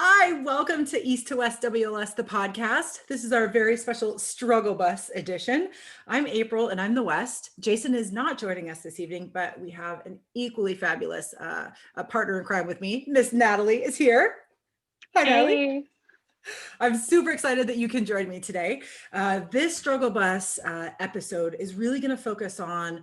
Hi, welcome to East to West WLS, the podcast. This is our very special Struggle Bus edition. I'm April and I'm the West. Jason is not joining us this evening, but we have an equally fabulous partner in crime with me. Miss Natalie is here. Hi, Natalie. Hey. I'm super excited that you can join me today. This Struggle Bus episode is really going to focus on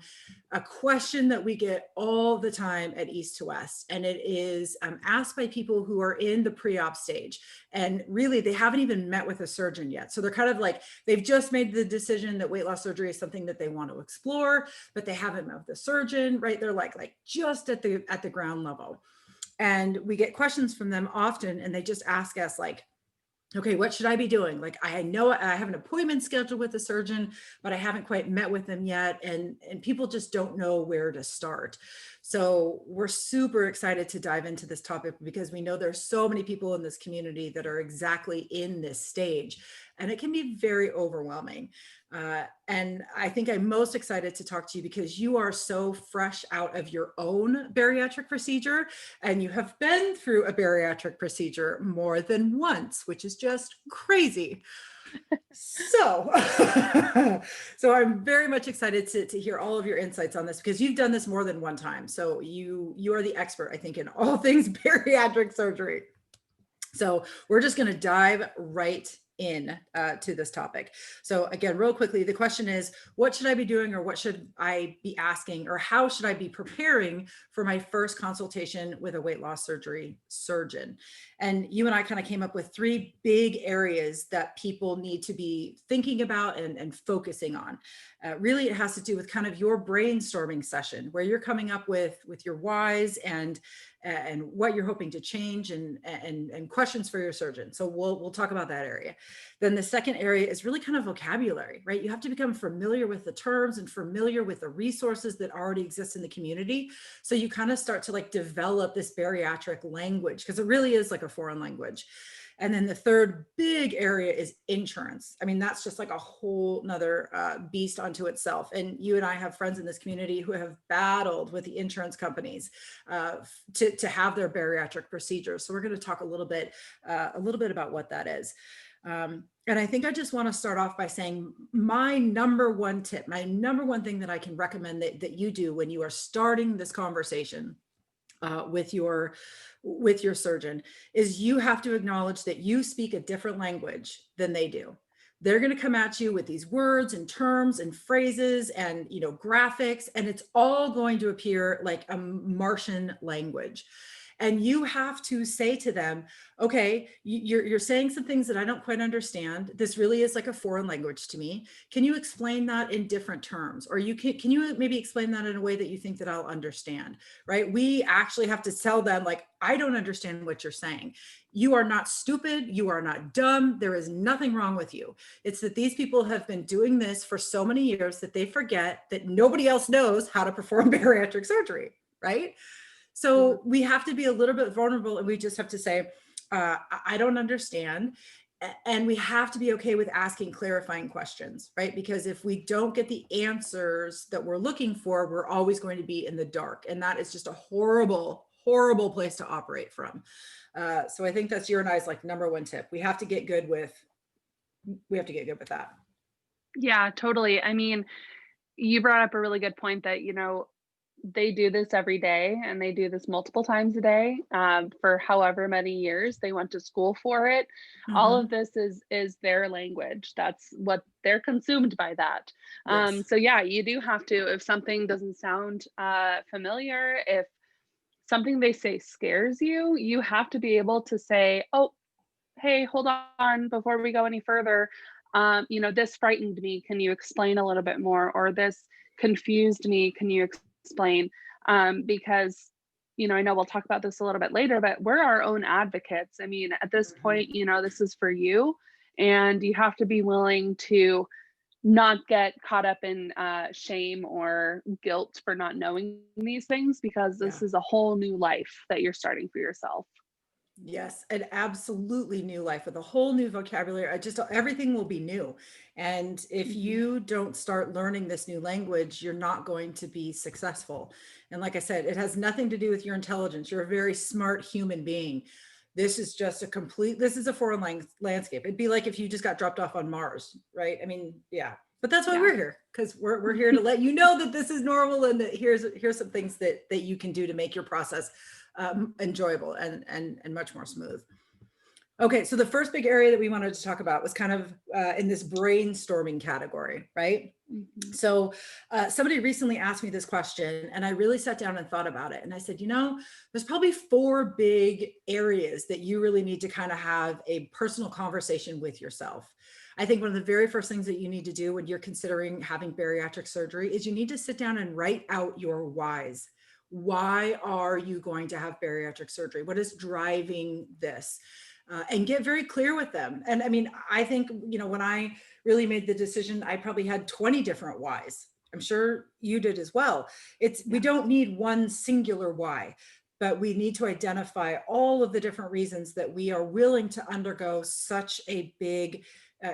a question that we get all the time at East to West, and it is asked by people who are in the pre-op stage, and really they haven't even met with a surgeon yet. So they're kind of like, they've just made the decision that weight loss surgery is something that they want to explore, but they haven't met with the surgeon, right? They're like just at the ground level. And we get questions from them often, and they just ask us like, okay, what should I be doing? Like, I know I have an appointment scheduled with a surgeon, but I haven't quite met with them yet. And people just don't know where to start. So we're super excited to dive into this topic because we know there's so many people in this community that are exactly in this stage, and it can be very overwhelming. And I think I'm most excited to talk to you because you are so fresh out of your own bariatric procedure, and you have been through a bariatric procedure more than once, which is just crazy. So, so I'm very much excited to hear all of your insights on this because you've done this more than one time. So you are the expert, I think, in all things bariatric surgery. So we're just going to dive right in to this topic. So again, real quickly, the question is, what should I be doing, or what should I be asking, or how should I be preparing for my first consultation with a weight loss surgery surgeon? And you and I kind of came up with three big areas that people need to be thinking about and focusing on. Really, it has to do with kind of your brainstorming session where you're coming up with your whys and what you're hoping to change and questions for your surgeon. So we'll talk about that area. Then the second area is really kind of vocabulary, right? You have to become familiar with the terms and familiar with the resources that already exist in the community. So you kind of start to like develop this bariatric language because it really is like a foreign language. And then the third big area is insurance. I mean, that's just like a whole nother beast unto itself. And you and I have friends in this community who have battled with the insurance companies to have their bariatric procedures. So we're going to talk a little bit about what that is. And I think I just want to start off by saying my number one tip, my number one thing that I can recommend that you do when you are starting this conversation with your surgeon is you have to acknowledge that you speak a different language than they do. They're going to come at you with these words and terms and phrases and graphics, and it's all going to appear like a Martian language. And you have to say to them, okay, you're saying some things that I don't quite understand. This really is like a foreign language to me. Can you explain that in different terms? Or can you maybe explain that in a way that you think that I'll understand, right? We actually have to tell them like, I don't understand what you're saying. You are not stupid. You are not dumb. There is nothing wrong with you. It's that these people have been doing this for so many years that they forget that nobody else knows how to perform bariatric surgery, right? So we have to be a little bit vulnerable, and we just have to say, I don't understand. And we have to be okay with asking clarifying questions, right? Because if we don't get the answers that we're looking for, we're always going to be in the dark. And that is just a horrible, horrible place to operate from. So I think that's your and I's like number one tip. We have to get good with that. Yeah, totally. I mean, you brought up a really good point that, they do this every day, and they do this multiple times a day for however many years they went to school for it. Mm-hmm. All of this is their language. That's what they're consumed by that. Yes. So yeah, you do have to, if something doesn't sound familiar, if something they say scares you, you have to be able to say, oh, hey, hold on, before we go any further, this frightened me. Can you explain a little bit more? Or this confused me. Can you explain? Because, I know we'll talk about this a little bit later, but we're our own advocates. I mean, at this point, this is for you, and you have to be willing to not get caught up in shame or guilt for not knowing these things, because this is a whole new life that you're starting for yourself. Yes, an absolutely new life with a whole new vocabulary. Everything will be new. And if you don't start learning this new language, you're not going to be successful. And like I said, it has nothing to do with your intelligence. You're a very smart human being. this is just this is a foreign landscape. It'd be like if you just got dropped off on Mars, right? I mean, yeah, but that's why we're here, because we're here to let you know that this is normal, and that here's some things that you can do to make your process enjoyable and much more smooth. Okay, so the first big area that we wanted to talk about was kind of in this brainstorming category, right? Mm-hmm. So somebody recently asked me this question, and I really sat down and thought about it. And I said, there's probably 4 big areas that you really need to kind of have a personal conversation with yourself. I think one of the very first things that you need to do when you're considering having bariatric surgery is you need to sit down and write out your whys. Why are you going to have bariatric surgery? What is driving this? And get very clear with them. And I mean, I think, when I really made the decision, I probably had 20 different whys. I'm sure you did as well. We don't need one singular why, but we need to identify all of the different reasons that we are willing to undergo such a big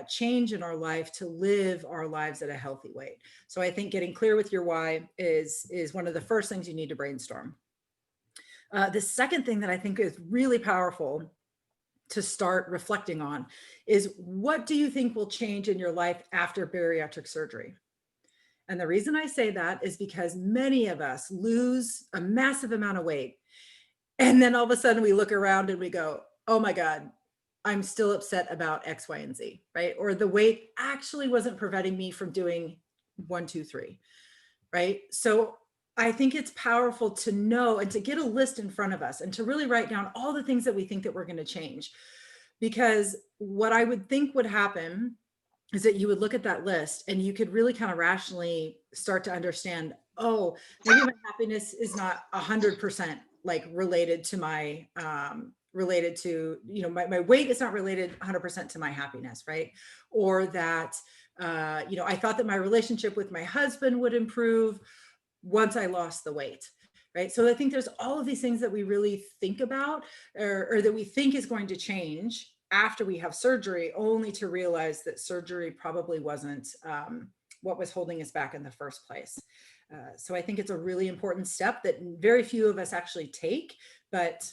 change in our life to live our lives at a healthy weight. So I think getting clear with your why is one of the first things you need to brainstorm. The second thing that I think is really powerful to start reflecting on is, what do you think will change in your life after bariatric surgery? And the reason I say that is because many of us lose a massive amount of weight. And then all of a sudden we look around and we go, oh my God, I'm still upset about X, Y, and Z, right? Or the weight actually wasn't preventing me from doing 1, 2, 3, right? So I think it's powerful to know and to get a list in front of us and to really write down all the things that we think that we're going to change. Because what I would think would happen is that you would look at that list and you could really kind of rationally start to understand, oh, maybe my happiness is not 100% like related to my, my weight is not related 100% to my happiness, right? Or that, I thought that my relationship with my husband would improve once I lost the weight, right? So I think there's all of these things that we really think about or that we think is going to change after we have surgery, only to realize that surgery probably wasn't what was holding us back in the first place. So I think it's a really important step that very few of us actually take, but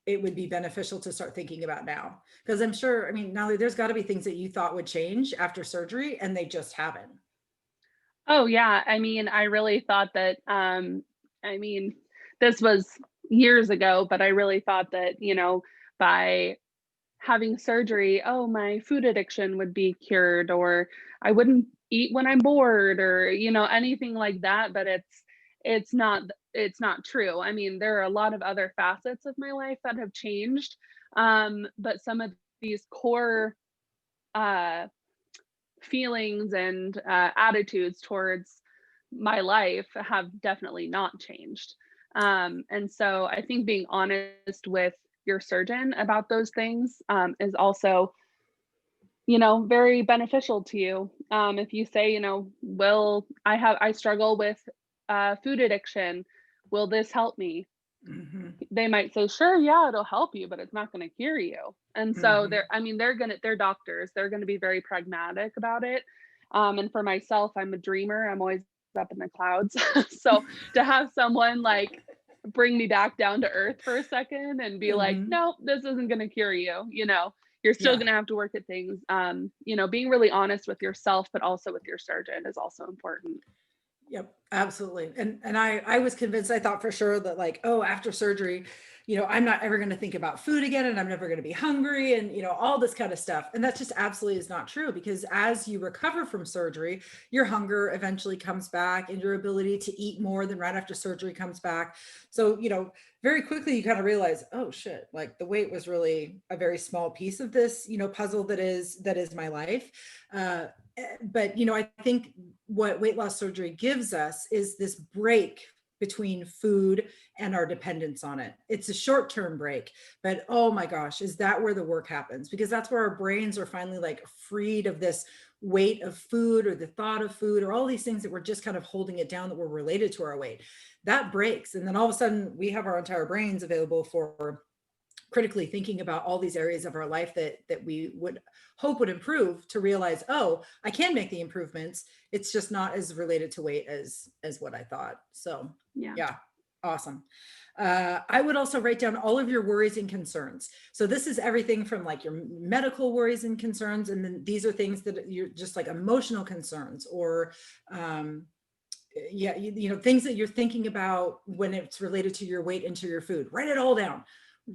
it would be beneficial to start thinking about now. Because I'm sure, Natalie, there's got to be things that you thought would change after surgery and they just haven't. Oh yeah. I really thought that, this was years ago, but I really thought that, by having surgery, oh, my food addiction would be cured, or I wouldn't eat when I'm bored, or, anything like that. But it's not true. There are a lot of other facets of my life that have changed. But some of these core, feelings and attitudes towards my life have definitely not changed. And so I think being honest with your surgeon about those things is also, very beneficial to you. If you say, I struggle with food addiction, will this help me? Mm-hmm. They might say, sure, yeah, it'll help you, but it's not going to cure you. And so Mm-hmm. they're doctors. They're going to be very pragmatic about it. And for myself, I'm a dreamer. I'm always up in the clouds. So to have someone like bring me back down to earth for a second and be like, Mm-hmm. no, this isn't going to cure you. You're still Yeah. going to have to work at things. Being really honest with yourself, but also with your surgeon is also important. Yep, absolutely. And I was convinced, I thought for sure that like, oh, after surgery, I'm not ever going to think about food again, and I'm never going to be hungry, and all this kind of stuff. And that just absolutely is not true, because as you recover from surgery, your hunger eventually comes back and your ability to eat more than right after surgery comes back. So, very quickly you kind of realize, oh shit, like the weight was really a very small piece of this, puzzle that is my life. But I think what weight loss surgery gives us is this break between food and our dependence on it. It's a short-term break, but oh my gosh, is that where the work happens? Because that's where our brains are finally like freed of this weight of food or the thought of food or all these things that were just kind of holding it down that were related to our weight. That breaks, and then all of a sudden we have our entire brains available for critically thinking about all these areas of our life that we would hope would improve, to realize, oh, I can make the improvements. It's just not as related to weight as what I thought. So Yeah. yeah. Awesome. I would also write down all of your worries and concerns. So this is everything from like your medical worries and concerns. And then these are things that you're just like emotional concerns or, yeah, you know, things that you're thinking about when it's related to your weight and to your food. Write it all down.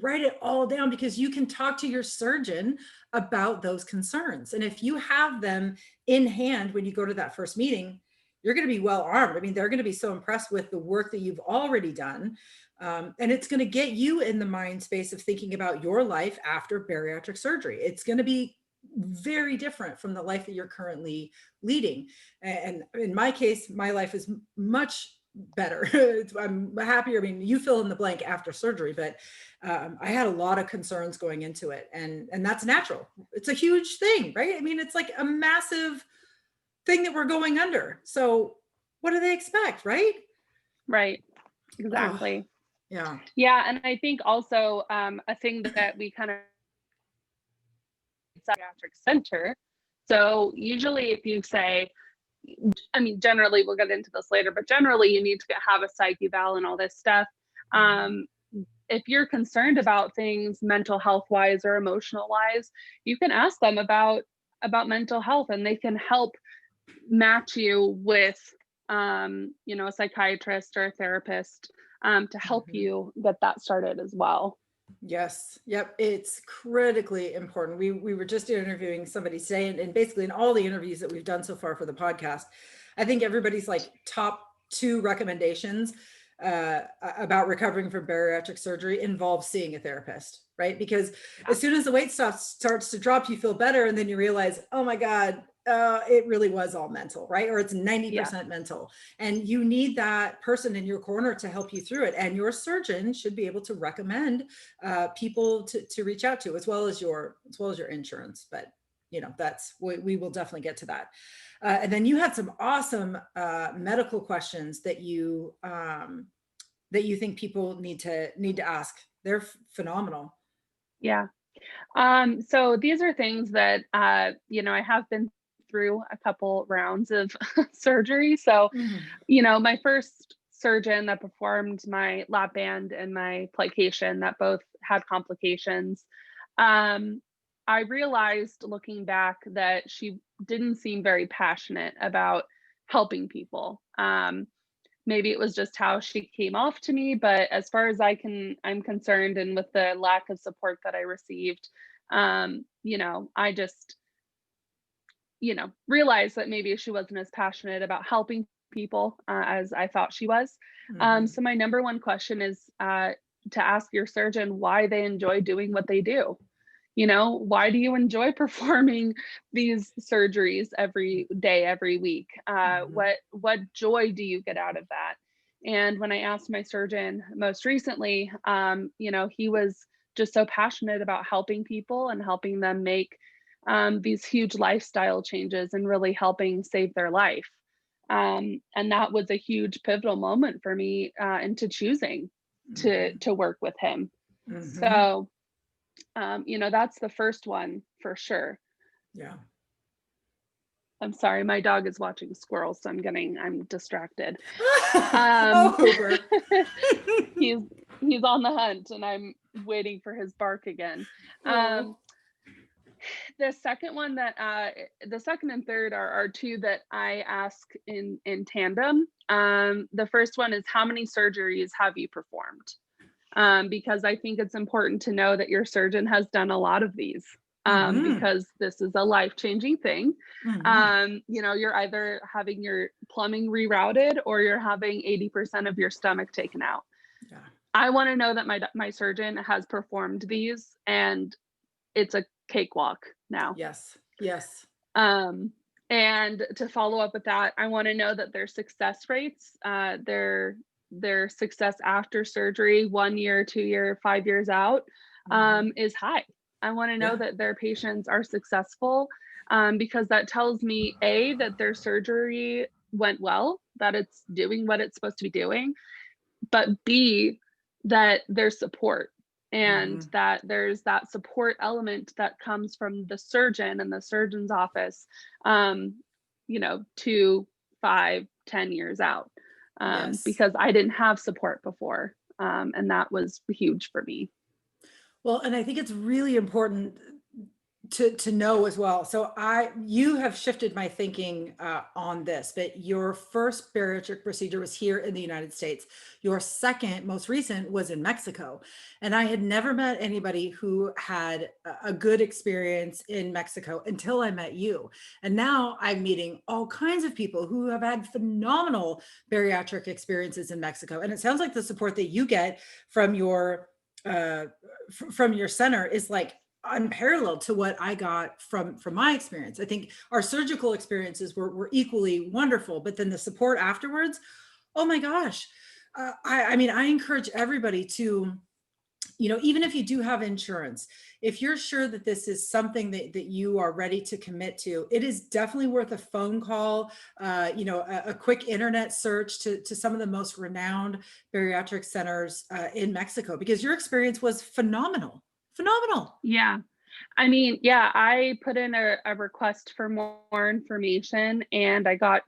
Write it all down because you can talk to your surgeon about those concerns. And if you have them in hand when you go to that first meeting, you're going to be well armed. I mean, they're going to be so impressed with the work that you've already done. And it's going to get you in the mind space of thinking about your life after bariatric surgery. It's going to be very different from the life that you're currently leading. And in my case, my life is much better. I'm happier. I mean, you fill in the blank after surgery, but I had a lot of concerns going into it, and that's natural. It's a huge thing, right? I mean, it's like a massive thing that we're going under. So what do they expect, right? Right. Oh, Exactly. yeah. Yeah. And I think also a thing that we kind of psychiatric center. So usually if you say, I mean, generally we'll get into this later, but generally you need to have a psych eval and all this stuff. If you're concerned about things mental health wise or emotional wise, you can ask them about mental health, and they can help match you with you know, a psychiatrist or a therapist to help you get that started as well. Yes. Yep. It's critically important. We were just interviewing somebody today, and basically in all the interviews that we've done so far for the podcast, I think everybody's like top 2 recommendations about recovering from bariatric surgery involves seeing a therapist, right? Because as soon as the weight starts to drop, you feel better, and then you realize, oh my God, it really was all mental, right? Or it's 90% mental. And you need that person in your corner to help you through it. And your surgeon should be able to recommend people to reach out to, as well as your insurance. But you know, we will definitely get to that. And then you had some awesome medical questions that you think people need to ask. They're phenomenal. Yeah. So these are things that you know, I have been through a couple rounds of surgery. So, you know, my first surgeon that performed my lap band and my plication that both had complications, I realized looking back that she didn't seem very passionate about helping people. Maybe it was just how she came off to me, but as far as I'm concerned, and with the lack of support that I received, you know, I just, you know, realized that maybe she wasn't as passionate about helping people as I thought she was. So my number one question is to ask your surgeon why they enjoy doing what they do. You know, why do you enjoy performing these surgeries every day, every week? What joy do you get out of that? And when I asked my surgeon most recently, you know, he was just so passionate about helping people and helping them make these huge lifestyle changes and really helping save their life. And that was a huge pivotal moment for me into choosing to work with him. So you know, that's the first one for sure. Yeah. I'm sorry, my dog is watching squirrels, so I'm distracted. Oh, Hooper. He's on the hunt, and I'm waiting for his bark again. The second one that the second and third are 2 that I ask in tandem. The first one is, how many surgeries have you performed? Because I think it's important to know that your surgeon has done a lot of these, because this is a life-changing thing. You know, you're either having your plumbing rerouted or you're having 80% of your stomach taken out. Yeah. I want to know that my surgeon has performed these, and it's a cakewalk now. Yes. Yes. And to follow up with that, I want to know that their success rates, their success after surgery, 1 year, 2 year, 5 years out, is high. I want to know that their patients are successful, because that tells me A, that their surgery went well, that it's doing what it's supposed to be doing, but B, that there's support, and that there's that support element that comes from the surgeon and the surgeon's office, you know, 2, 5, 10 years out. Yes. because I didn't have support before. And that was huge for me. Well, and I think it's really important to know as well. So you have shifted my thinking on this, but your first bariatric procedure was here in the United States. Your second, most recent, was in Mexico. And I had never met anybody who had a good experience in Mexico until I met you. And now I'm meeting all kinds of people who have had phenomenal bariatric experiences in Mexico. And it sounds like the support that you get from uh, from your center is like unparalleled to what I got from my experience. I think our surgical experiences were equally wonderful, but then the support afterwards, oh my gosh. I mean, I encourage everybody to, even if you do have insurance, if you're sure that this is something that you are ready to commit to, it is definitely worth a phone call, a quick internet search to some of the most renowned bariatric centers in Mexico, because your experience was phenomenal. Phenomenal. Yeah. I mean, yeah, I put in a request for more information and I got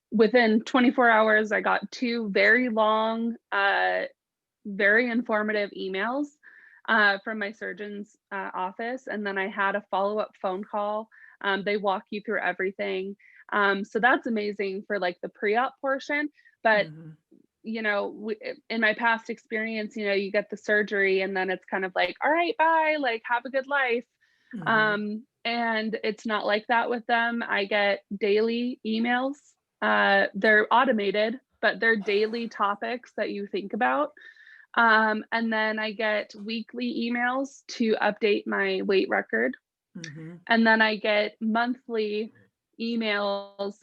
within 24 hours, I got two very long, very informative emails from my surgeon's office. And then I had a follow-up phone call. They walk you through everything. So that's amazing for like the pre-op portion. But Mhm. in my past experience, you get the surgery and then it's kind of like, all right, bye, like have a good life. Mhm. And it's not like that with them. I get daily emails. They're automated, but they're daily topics that you think about. And then I get weekly emails to update my weight record. Mhm. And then I get monthly emails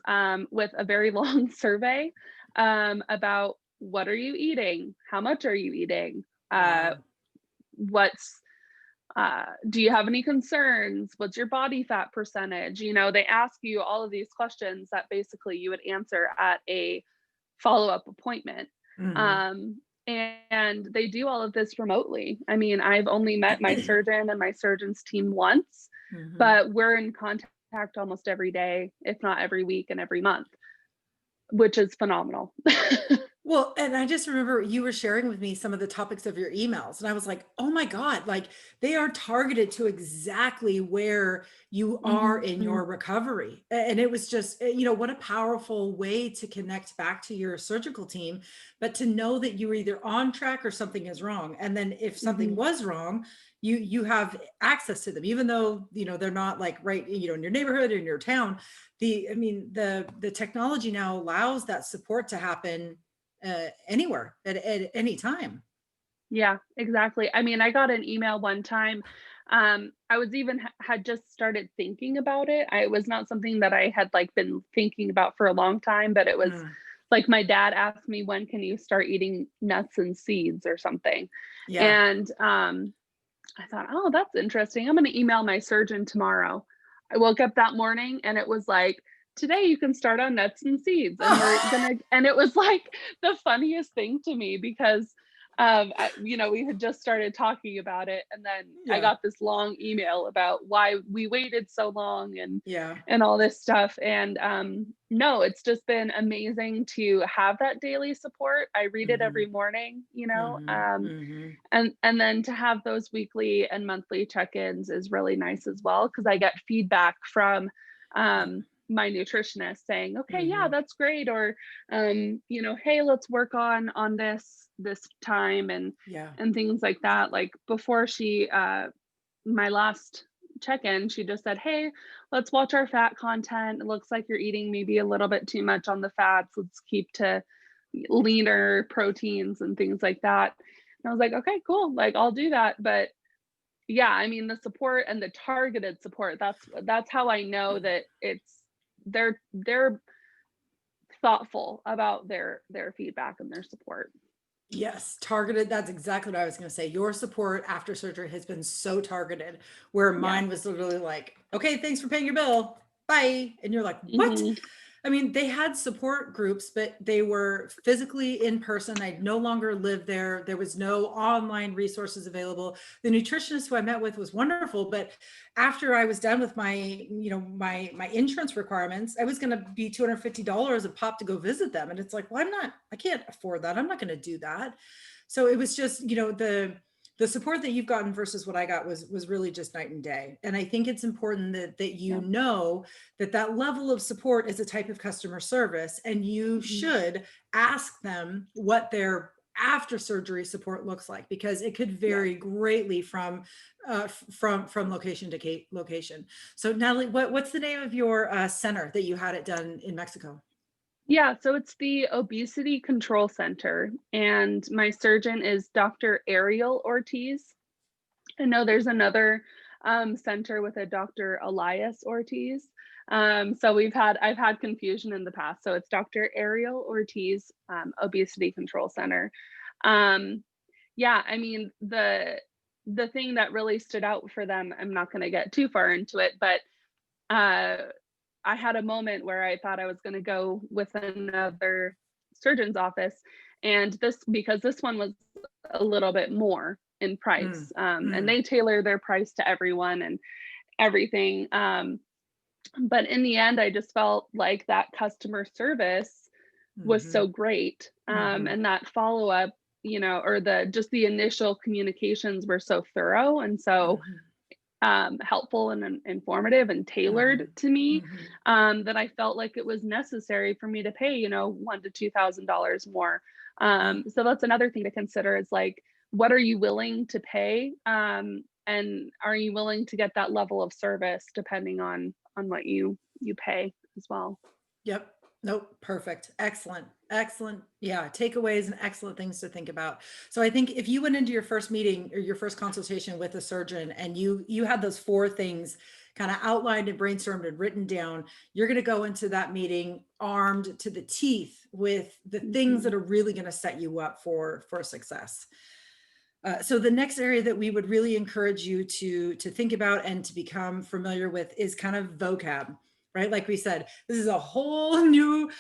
with a very long survey about what are you eating? How much are you eating? Uh, Wow. what's do you have any concerns? What's your body fat percentage? They ask you all of these questions that basically you would answer at a follow-up appointment. Mhm. Um, and they do all of this remotely. I mean, I've only met my surgeon and my surgeon's team once, Mhm. but we're in contact almost every day, if not every week and every month, which is phenomenal. Well, and I just remember you were sharing with me some of the topics of your emails, and I was like, oh my God, like they are targeted to exactly where you are in Mhm. your recovery. And it was just, what a powerful way to connect back to your surgical team, but to know that you were either on track or something is wrong. And then if something Mhm. was wrong, you have access to them, even though, they're not like right, in your neighborhood or in your town. The technology now allows that support to happen anywhere at any time. Yeah, exactly. I mean, I got an email one time. I was even had just started thinking about it. It was not something that I had like been thinking about for a long time, but it was Mm, like my dad asked me, when can you start eating nuts and seeds or something? yeah. And I thought, oh, that's interesting. I'm going to email my surgeon tomorrow. I woke up that morning and it was like, today you can start on nuts and seeds and and it was like the funniest thing to me because we had just started talking about it and then I Yeah. got this long email about why we waited so long Yeah. and all this stuff. And no, it's just been amazing to have that daily support. I read it every Hmm. morning, Hmm. Hmm. and then to have those weekly and monthly check-ins is really nice as well because I get feedback from Yeah. my nutritionist saying, okay, yeah, Hmm. that's great, or hey, let's work on this time Yeah. and things like that. Like before my last check-in, she just said, hey, let's watch our fat content. It looks like you're eating maybe a little bit too much on the fats. Let's keep to leaner proteins and things like that. And I was like, okay, cool. Like I'll do that. But yeah, I mean the support and the targeted support, that's how I know that they're thoughtful about their feedback and their support. Yes, targeted. That's exactly what I was going to say. Your support after surgery has been so targeted, where Yeah. mine was literally like, okay, thanks for paying your bill. Bye. And you're like, what? Mhm. I mean, they had support groups, but they were physically in person. I no longer lived there. There was no online resources available. The nutritionist who I met with was wonderful, but after I was done with my, my insurance requirements, I was going to be $250 a pop to go visit them. And it's like, well, I can't afford that. I'm not going to do that. So it was just, the support that you've gotten versus what I got was really just night and day. And I think it's important that you know that level of support is a type of customer service, and you should ask them what their after surgery support looks like, because it could vary greatly from location to location. So Natalie, what's the name of your center that you had it done in Mexico? Yeah, so it's the Obesity Control Center, and my surgeon is Dr. Ariel Ortiz. I know there's another center with a Dr. Elias Ortiz. So I've had confusion in the past. So it's Dr. Ariel Ortiz Obesity Control Center. Um, yeah, I mean the thing that really stood out for them, I'm not going to get too far into it, but uh, I had a moment where I thought I was going to go with another surgeon's office, and because this one was a little bit more in price, and they tailor their price to everyone and everything. But in the end, I just felt like that customer service was so great, and that follow up, or the initial communications were so thorough and so helpful and informative and tailored to me, that I felt like it was necessary for me to pay, $1,000 to $2,000 more. So that's another thing to consider, is like, what are you willing to pay? And are you willing to get that level of service depending on what you pay as well? Yep. Nope. Perfect. Excellent. Excellent. Yeah. Takeaways and excellent things to think about. So I think if you went into your first meeting or your first consultation with a surgeon and you had those 4 things kind of outlined and brainstormed and written down, you're going to go into that meeting armed to the teeth with the things that are really going to set you up for success. So the next area that we would really encourage you to think about and to become familiar with is kind of vocab, right? Like we said, this is a whole new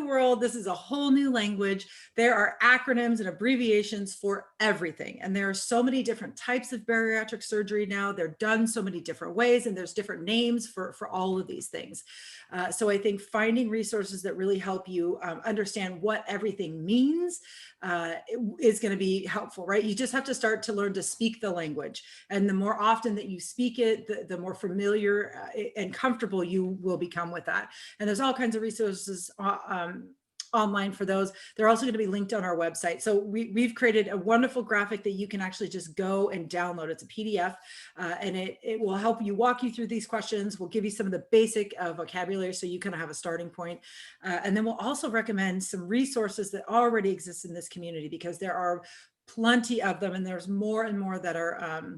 world. This is a whole new language. There are acronyms and abbreviations for everything. And there are so many different types of bariatric surgery now. They're done so many different ways, and there's different names for all of these things. So I think finding resources that really help you understand what everything means is going to be helpful, right? You just have to start to learn to speak the language. And the more often that you speak it, the more familiar and comfortable you will become with that. And there's all kinds of resources online for those. They're also going to be linked on our website. So we've created a wonderful graphic that you can actually just go and download. It's a PDF, and it will help you walk you through these questions. We'll give you some of the basic vocabulary so you kind of have a starting point. And then we'll also recommend some resources that already exist in this community, because there are plenty of them, and there's more and more that are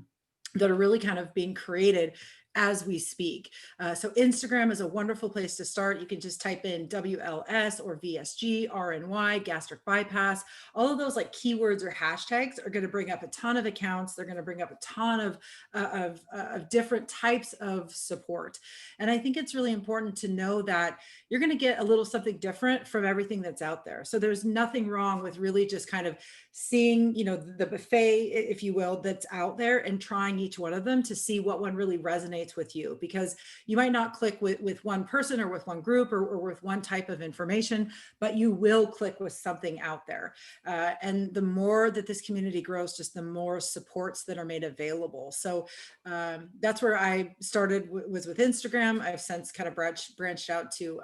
really kind of being created as we speak. So Instagram is a wonderful place to start. You can just type in WLS or VSG, RNY, gastric bypass. All of those like keywords or hashtags are going to bring up a ton of accounts. They're going to bring up a ton of different types of support. And I think it's really important to know that you're going to get a little something different from everything that's out there. So there's nothing wrong with really just kind of seeing, the buffet, if you will, that's out there, and trying each one of them to see what one really resonates with you, because you might not click with one person or with one group or with one type of information, but you will click with something out there. And the more that this community grows, just the more supports that are made available. So that's where I started, was with Instagram. I've since kind of branched out to,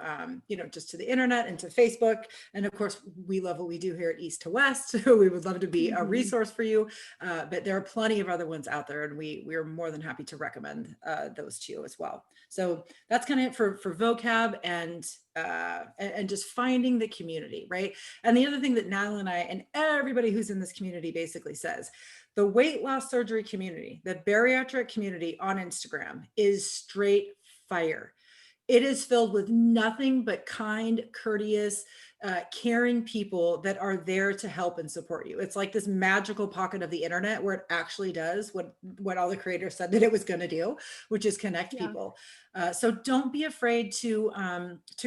just to the internet and to Facebook. And of course, we love what we do here at East to West. So we would love to be a resource for you. But there are plenty of other ones out there, and we are more than happy to recommend those to you as well. So that's kind of it for vocab and just finding the community, right? And the other thing that Natalie and I and everybody who's in this community basically says, the weight loss surgery community, the bariatric community on Instagram, is straight fire. It is filled with nothing but kind, courteous, caring people that are there to help and support you. It's like this magical pocket of the internet where it actually does what all the creators said that it was going to do, which is connect Yeah. people. So don't be afraid to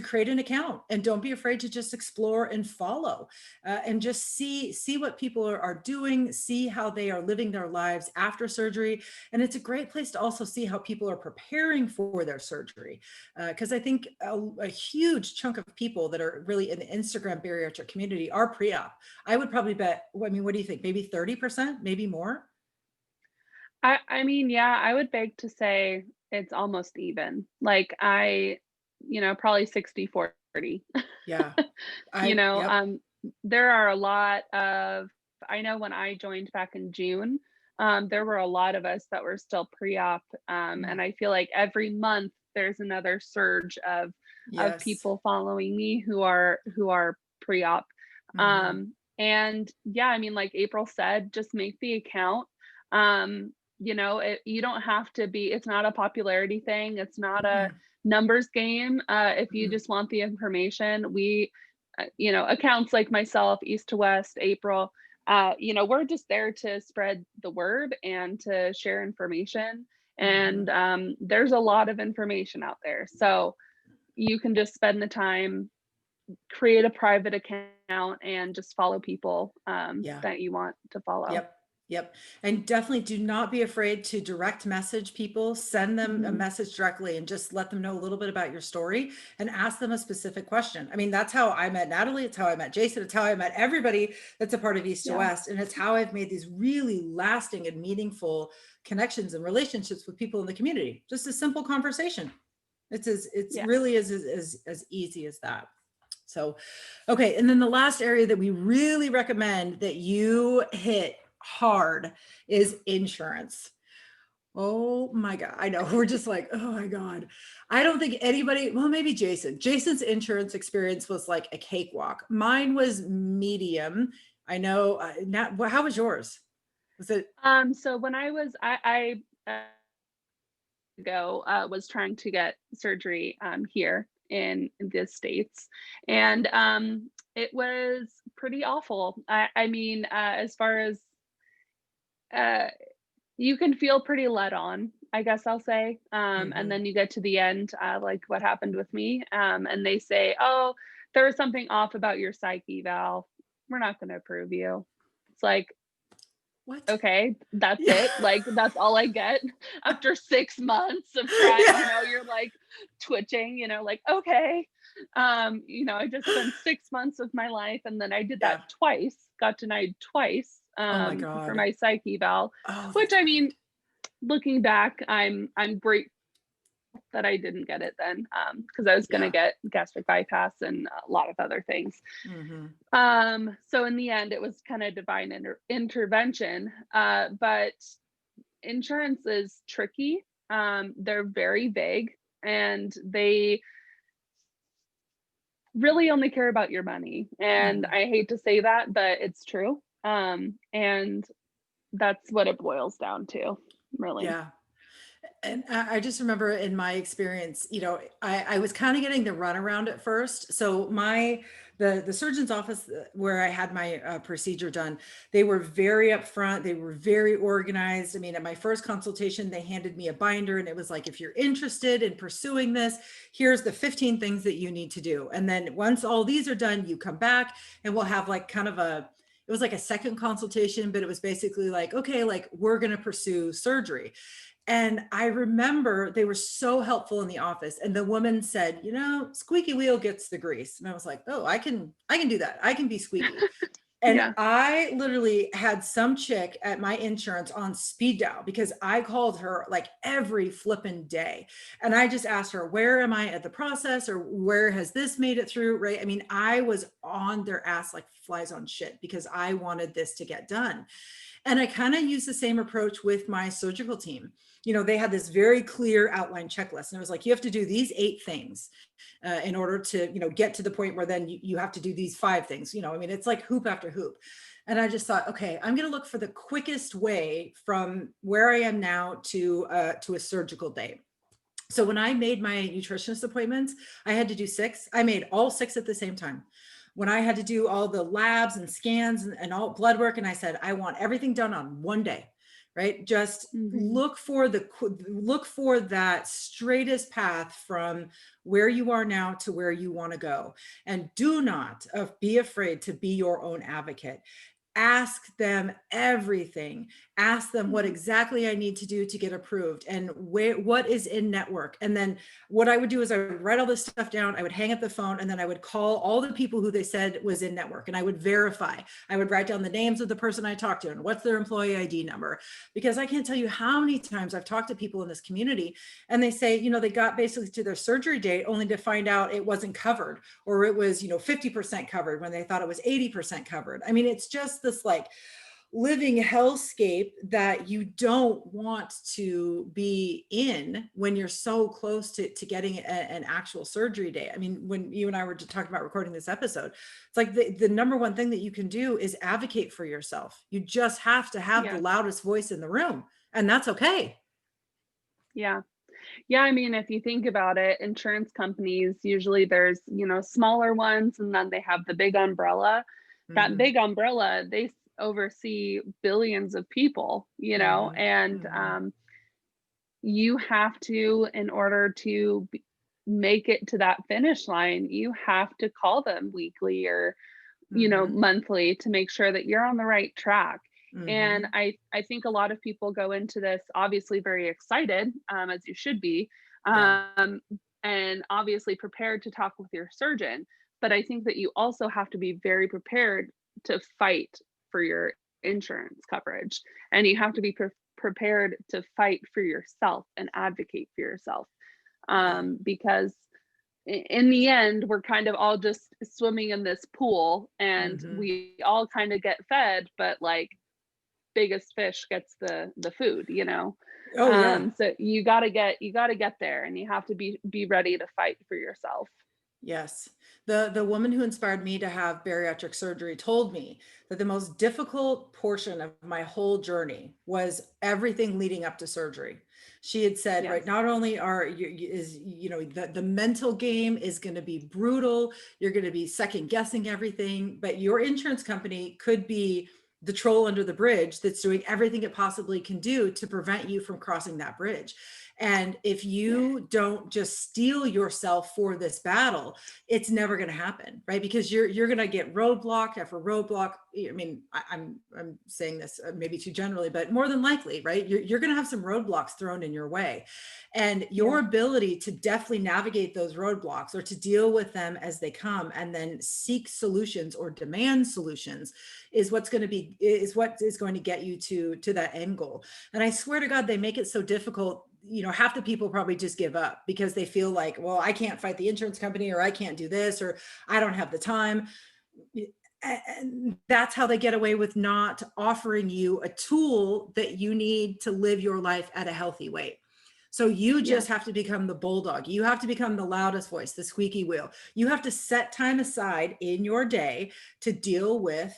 create an account, and don't be afraid to just explore and follow, and just see what people are doing, see how they are living their lives after surgery. And it's a great place to also see how people are preparing for their surgery. Because I think a huge chunk of people that are really in the Instagram bariatric community are pre-op. I would probably bet, I mean, what do you think? Maybe 30%, maybe more? I mean, yeah, I would beg to say it's almost even. Like probably 60-40. Yeah. You know, Yep. there are a lot of, I know when I joined back in June, there were a lot of us that were still pre-op, Mm, and I feel like every month there's another surge of yes. people following me who are pre-op. Hmm. And yeah, I mean, like April said, just make the account. You don't have to be, it's not a popularity thing, it's not a Mm-mm. numbers game. If you Mm-mm. just want the information, accounts like myself, East to West, April, we're just there to spread the word and to share information. Hmm. And there's a lot of information out there. So you can just spend the time, create a private account, and just follow people Yeah. that you want to follow. Yep. Yep. And definitely do not be afraid to direct message people, send them a Mhm. message directly and just let them know a little bit about your story and ask them a specific question. I mean, that's how I met Natalie. It's how I met Jason. It's how I met everybody that's a part of East to Yeah. West. And it's how I've made these really lasting and meaningful connections and relationships with people in the community. Just a simple conversation. It's Yeah. really as easy as that. So, okay. And then the last area that we really recommend that you hit hard is insurance. Oh my God. I know. We're just like, oh my God. I don't think anybody, well, maybe Jason. Jason's insurance experience was like a cakewalk. Mine was medium. I know. How was yours? Was it? So when I ago was trying to get surgery here in the States, and it was pretty awful. I mean, as far as uh, you can feel pretty let on, I guess I'll say. And Mhm. then you get to the end, like what happened with me, and they say, "Oh, there was something off about your psych eval. We're not going to approve you." It's like, What? okay, that's Yeah. it. Like, that's all I get after 6 months of trying, Yeah. you're like twitching, like, okay. I just spent 6 months of my life, and then I did that Yeah. twice, got denied twice, Oh my for God. my psych eval, Oh, which, that's I right. mean, looking back, I'm grateful that I didn't get it then, because I was gonna Yeah. get gastric bypass and a lot of other things. Mhm. So in the end, it was kind of divine intervention. But insurance is tricky. They're very vague, and they really only care about your money. And Mhm. I hate to say that, but it's true. And that's what it boils down to, really. Yeah. And I just remember in my experience, I was kind of getting the runaround at first. So the surgeon's office where I had my procedure done, they were very upfront. They were very organized. I mean, at my first consultation, they handed me a binder and it was like, if you're interested in pursuing this, here's the 15 things that you need to do. And then once all these are done, you come back and we'll have like kind of it was like a second consultation, but it was basically like, okay, like we're going to pursue surgery. And I remember they were so helpful in the office. And the woman said, squeaky wheel gets the grease. And I was like, oh, I can do that. I can be squeaky. And Yeah. I literally had some chick at my insurance on speed dial because I called her like every flippin' day. And I just asked her, where am I at the process or where has this made it through? Right. I mean, I was on their ass like flies on shit because I wanted this to get done. And I kind of use the same approach with my surgical team. They had this very clear outline checklist. And it was like, you have to do these 8 things in order to, get to the point where then you have to do these 5 things. I mean, it's like hoop after hoop. And I just thought, okay, I'm going to look for the quickest way from where I am now to a surgical day. So when I made my nutritionist appointments, I had to do 6. I made all 6 at the same time. when I had to do all the labs and scans and all blood work, and I said, I want everything done on one day, right? Just Mhm. look for that straightest path from where you are now to where you want to go. And do not be afraid to be your own advocate. Ask them everything. Ask them what Mhm. exactly I need to do to get approved and what is in network. And then what I would do is I would write all this stuff down. I would hang up the phone, and then I would call all the people who they said was in network, and I would verify. I would write down the names of the person I talked to and what's their employee ID number, because I can't tell you how many times I've talked to people in this community and they say, they got basically to their surgery date only to find out it wasn't covered, or it was, 50% covered when they thought it was 80% covered. I mean, it's just this like living hellscape that you don't want to be in when you're so close to getting an actual surgery day. I mean, when you and I were talking about recording this episode, it's like the number one thing that you can do is advocate for yourself. You just have to have the Yeah. loudest voice in the room, and that's okay. Yeah. Yeah, I mean, if you think about it, insurance companies, usually there's, smaller ones, and then they have the big umbrella. That Hmm. big umbrella, they oversee billions of people, Hmm. and Hmm. you have to, in order to make it to that finish line, you have to call them weekly or, Hmm. monthly to make sure that you're on the right track. And Hmm. I think a lot of people go into this obviously very excited, as you should be, Yeah. um, and obviously prepared to talk with your surgeon. But I think that you also have to be very prepared to fight for your insurance coverage, and you have to be prepared to fight for yourself and advocate for yourself, Yeah. because in the end, we're kind of all just swimming in this pool, and Hmm. we all kind of get fed, but like biggest fish gets the food, Oh yeah. so you got to get there, and you have to be ready to fight for yourself. Yes. The woman who inspired me to have bariatric surgery told me that the most difficult portion of my whole journey was everything leading up to surgery. She had said, right, Yes. not only are the mental game is going to be brutal, you're going to be second guessing everything, but your insurance company could be the troll under the bridge that's doing everything it possibly can do to prevent you from crossing that bridge. And if Yeah. you don't just steel yourself for this battle, it's never going to happen, right? Because you're going to get roadblock after roadblock. I mean, I'm saying this maybe too generally, but more than likely, right? You're going to have some roadblocks thrown in your way, and Yeah. your ability to deftly navigate those roadblocks or to deal with them as they come, and then seek solutions or demand solutions, is what is going to get you to that end goal. And I swear to God, they make it so difficult. Half the people probably just give up because they feel like, well, I can't fight the insurance company, or I can't do this, or I don't have the time. And that's how they get away with not offering you a tool that you need to live your life at a healthy weight. So you Yes. just have to become the bulldog. You have to become the loudest voice, the squeaky wheel. You have to set time aside in your day to deal with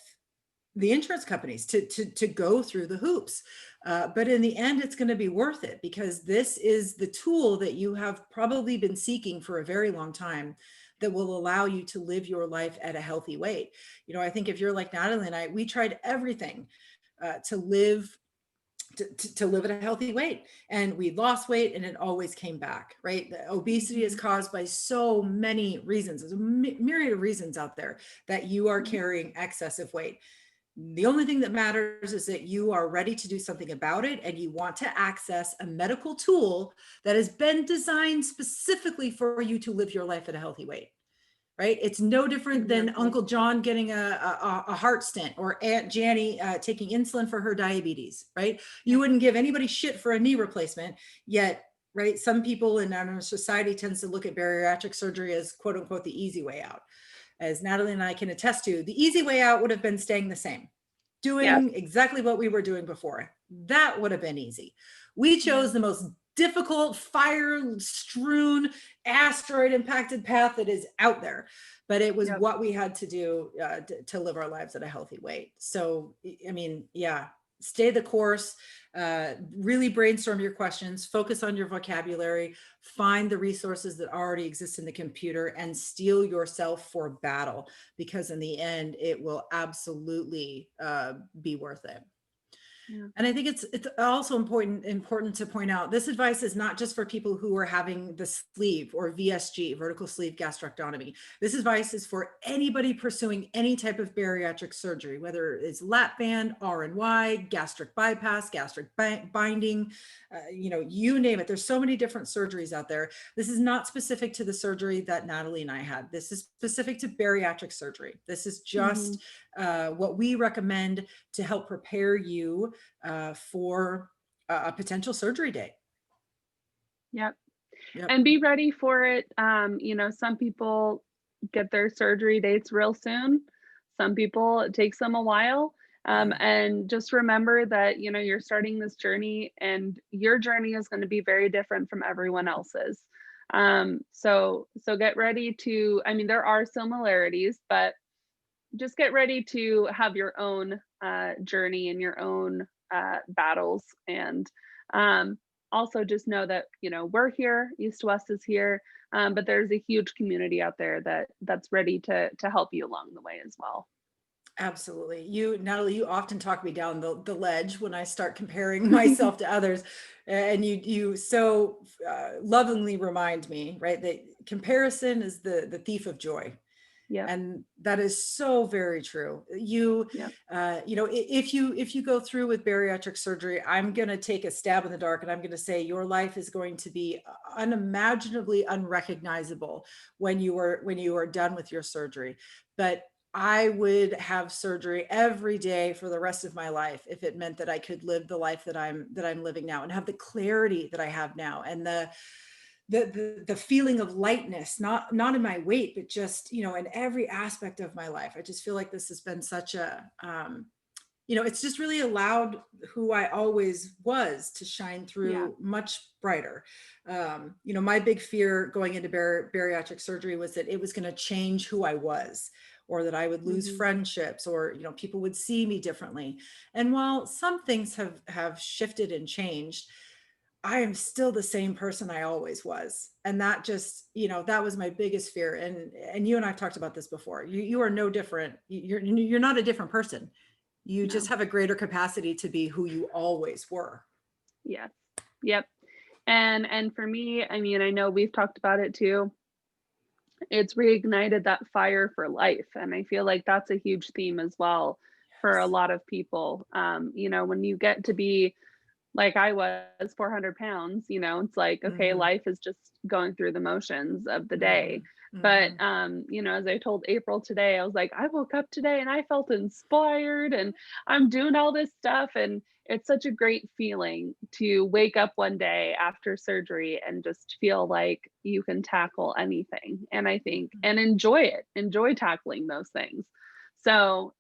the insurance companies, to go through the hoops. But in the end, it's going to be worth it, because this is the tool that you have probably been seeking for a very long time, that will allow you to live your life at a healthy weight. I think if you're like Natalie and I, we tried everything to live to live at a healthy weight, and we lost weight and it always came back, right? The obesity is Hmm. caused by so many reasons. There's a myriad of reasons out there that you are Hmm. carrying excessive weight. The only thing that matters is that you are ready to do something about it, and you want to access a medical tool that has been designed specifically for you to live your life at a healthy weight, right? It's no different than Exactly. Uncle John getting a heart stent, or Aunt Janny taking insulin for her diabetes, right? Yeah. You wouldn't give anybody shit for a knee replacement, yet, right? Some people in our society tends to look at bariatric surgery as quote unquote the easy way out. As Natalie and I can attest to, the easy way out would have been staying the same, Yes. doing exactly what we were doing before. That would have been easy. We Yeah. chose the most difficult, fire strewn, asteroid impacted path that is out there, but it was Yep. what we had to do to live our lives at a healthy weight. So, I mean, yeah, stay the course, really brainstorm your questions, focus on your vocabulary, find the resources that already exist in the computer, and steel yourself for battle, because in the end, it will absolutely be worth it. Yeah. And I think it's also important to point out, this advice is not just for people who are having the sleeve or VSG, vertical sleeve gastrectomy. This advice is for anybody pursuing any type of bariatric surgery, whether it's lap band, RNY, gastric bypass, gastric binding, you name it. There's so many different surgeries out there. This is not specific to the surgery that Natalie and I had. This is specific to bariatric surgery. This is just what we recommend to help prepare you for a potential surgery day. Yep. Yep. And be ready for it. Some people get their surgery dates real soon. Some people, it takes them a while. And just remember that, you're starting this journey, and your journey is going to be very different from everyone else's. So get ready to, there are similarities, but just get ready to have your own journey and your own battles. And also just know that, we're here, East to West is here, but there's a huge community out there that's ready to help you along the way as well. Absolutely. Natalie, you often talk me down the ledge when I start comparing myself to others. And you so lovingly remind me, right, that comparison is the thief of joy. Yeah. And that is so very true. Yep. If you go through with bariatric surgery, I'm going to take a stab in the dark, and I'm going to say your life is going to be unimaginably unrecognizable when you are done with your surgery. But I would have surgery every day for the rest of my life if it meant that I could live the life that I'm living now, and have the clarity that I have now, and the feeling of lightness, not in my weight, but just, in every aspect of my life. I just feel like this has been such a, it's just really allowed who I always was to shine through much brighter. My big fear going into bariatric surgery was that it was going to change who I was, or that I would lose friendships, or, people would see me differently. And while some things have shifted and changed, I am still the same person I always was. And that just, that was my biggest fear. And you and I've talked about this before. You are no different. You're not a different person. You just have a greater capacity to be who you always were. Yeah. Yep. And for me, I know we've talked about it too. It's reignited that fire for life. And I feel like that's a huge theme as well for a lot of people. When you get to be like I was 400 pounds, it's like, okay, life is just going through the motions of the day. But, as I told April today, I was like, I woke up today and I felt inspired, and I'm doing all this stuff. And it's such a great feeling to wake up one day after surgery and just feel like you can tackle anything. And I think, and enjoy tackling those things. So,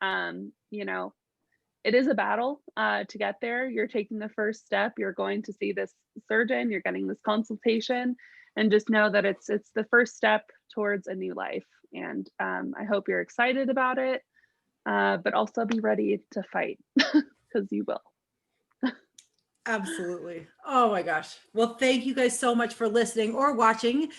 it is a battle to get there. You're taking the first step. You're going to see this surgeon. You're getting this consultation, and just know that it's the first step towards a new life. And I hope you're excited about it, but also be ready to fight, because you will. Absolutely. Oh my gosh. Well, thank you guys so much for listening or watching.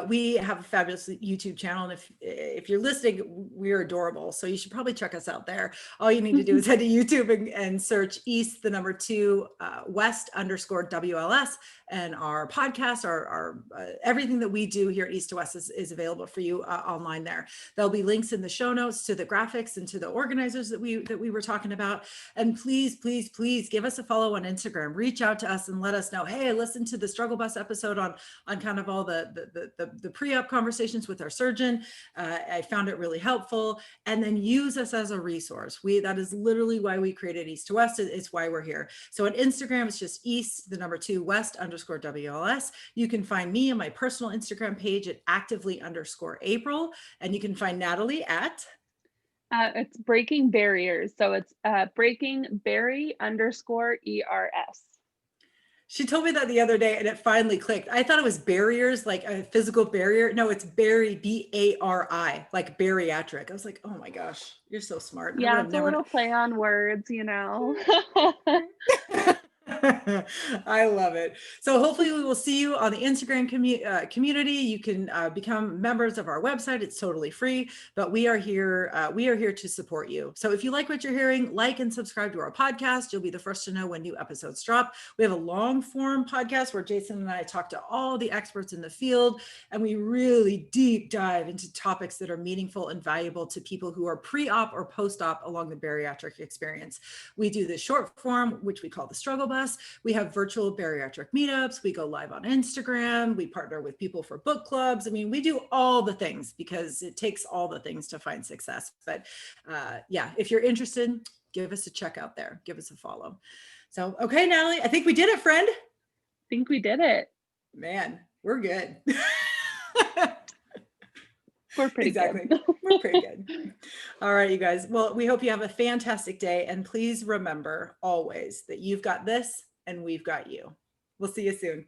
We have a fabulous YouTube channel, and if you're listening, we're adorable. So you should probably check us out there. All you need to do is head to YouTube and search East, the number 2, West _ WLS, and our podcast, our everything that we do here at East to West is available for you online there. There'll be links in the show notes to the graphics and to the organizers that we were talking about. And please, please, please give us a follow on Instagram. Reach out to us and let us know, hey, I listened to the Struggle Bus episode on kind of all the pre-op conversations with our surgeon. I found it really helpful. And then use us as a resource. That is literally why we created East to West. It's why we're here. So on Instagram, it's just East, the number 2, West _ WLS. You can find me on my personal Instagram page at actively_April. And you can find Natalie at it's Breaking Barriers. So it's Breaking Barry _ ERS. She told me that the other day and it finally clicked. I thought it was barriers, like a physical barrier. No, it's B-A-R-I, like bariatric. I was like, oh my gosh, you're so smart. I would Yeah, have it's a never. little play on words, you know. I love it. So hopefully we will see you on the Instagram community. You can become members of our website. It's totally free, but we are here. We are here to support you. So if you like what you're hearing, like and subscribe to our podcast. You'll be the first to know when new episodes drop. We have a long form podcast where Jason and I talk to all the experts in the field, and we really deep dive into topics that are meaningful and valuable to people who are pre-op or post-op along the bariatric experience. We do the short form, which we call the struggle bus. We have virtual bariatric meetups. We go live on Instagram. We partner with people for book clubs. I mean, we do all the things because it takes all the things to find success. But yeah, if you're interested, give us a check out there. Give us a follow. So, okay, Natalie, I think we did it, friend. I think we did it. Man, we're good. We're pretty exactly. good. We're pretty good. All right, you guys. Well, we hope you have a fantastic day. And please remember always that you've got this and we've got you. We'll see you soon.